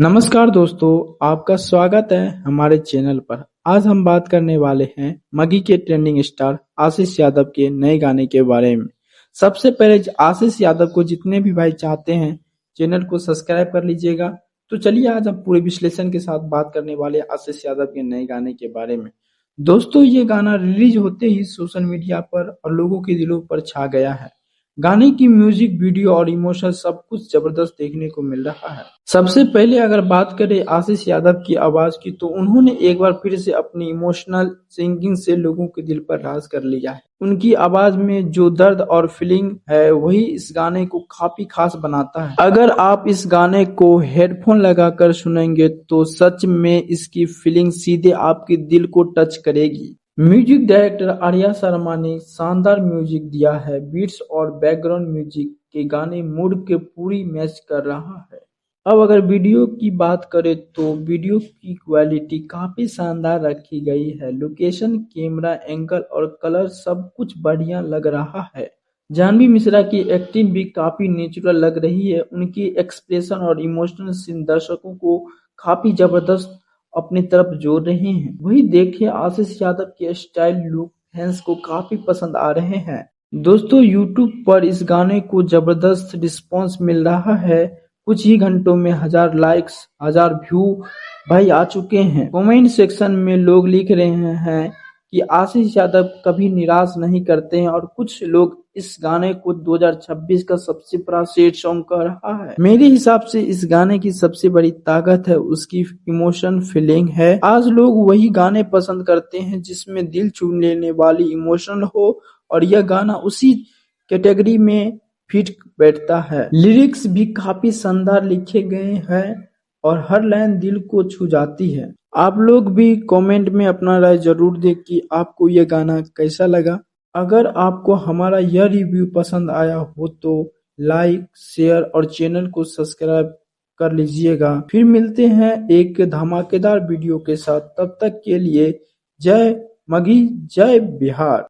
नमस्कार दोस्तों, आपका स्वागत है हमारे चैनल पर। आज हम बात करने वाले हैं मगी के ट्रेंडिंग स्टार आशीष यादव के नए गाने के बारे में। सबसे पहले आशीष यादव को जितने भी भाई चाहते हैं चैनल को सब्सक्राइब कर लीजिएगा। तो चलिए आज हम पूरे विश्लेषण के साथ बात करने वाले आशीष यादव के नए गाने के बारे में। दोस्तों, ये गाना रिलीज होते ही सोशल मीडिया पर और लोगों के दिलों पर छा गया है। गाने की म्यूजिक वीडियो और इमोशन सब कुछ जबरदस्त देखने को मिल रहा है। सबसे पहले अगर बात करें आशीष यादव की आवाज की, तो उन्होंने एक बार फिर से अपनी इमोशनल सिंगिंग से लोगों के दिल पर राज कर लिया है। उनकी आवाज में जो दर्द और फीलिंग है वही इस गाने को काफी खास बनाता है। अगर आप इस गाने को हेडफोन लगाकर सुनेंगे तो सच में इसकी फीलिंग सीधे आपके दिल को टच करेगी। म्यूजिक डायरेक्टर आर्या शर्मा ने शानदार म्यूजिक दिया है। बीट्स और बैकग्राउंड म्यूजिक के गाने मूड के पूरी मैच कर रहा है। अब अगर वीडियो की बात करें तो वीडियो की क्वालिटी काफी शानदार रखी गई है। लोकेशन, कैमरा एंगल और कलर सब कुछ बढ़िया लग रहा है। जाह्नवी मिश्रा की एक्टिंग भी काफी नेचुरल लग रही है। उनकी एक्सप्रेशन और इमोशनल सीन दर्शकों को काफी जबरदस्त अपनी तरफ जोड़ रहे हैं। वही देखिए आशीष यादव के स्टाइल लुक फैंस को काफी पसंद आ रहे हैं। दोस्तों, यूट्यूब पर इस गाने को जबरदस्त रिस्पांस मिल रहा है। कुछ ही घंटों में 1000 लाइक्स, 1000 व्यू भाई आ चुके हैं। कमेंट सेक्शन में लोग लिख रहे हैं कि आशीष यादव कभी निराश नहीं करते हैं और कुछ लोग इस गाने को 2026 का सबसे बड़ा सैड सॉन्ग कह रहा है। मेरे हिसाब से इस गाने की सबसे बड़ी ताकत है उसकी इमोशन फीलिंग है। आज लोग वही गाने पसंद करते हैं जिसमें दिल छू लेने वाली इमोशन हो, और यह गाना उसी कैटेगरी में फिट बैठता है। लिरिक्स भी काफी शानदार लिखे गए हैं और हर लाइन दिल को छू जाती है। आप लोग भी कमेंट में अपना राय जरूर दें कि आपको यह गाना कैसा लगा। अगर आपको हमारा यह रिव्यू पसंद आया हो तो लाइक, शेयर और चैनल को सब्सक्राइब कर लीजिएगा। फिर मिलते हैं एक धमाकेदार वीडियो के साथ। तब तक के लिए जय मगी, जय बिहार।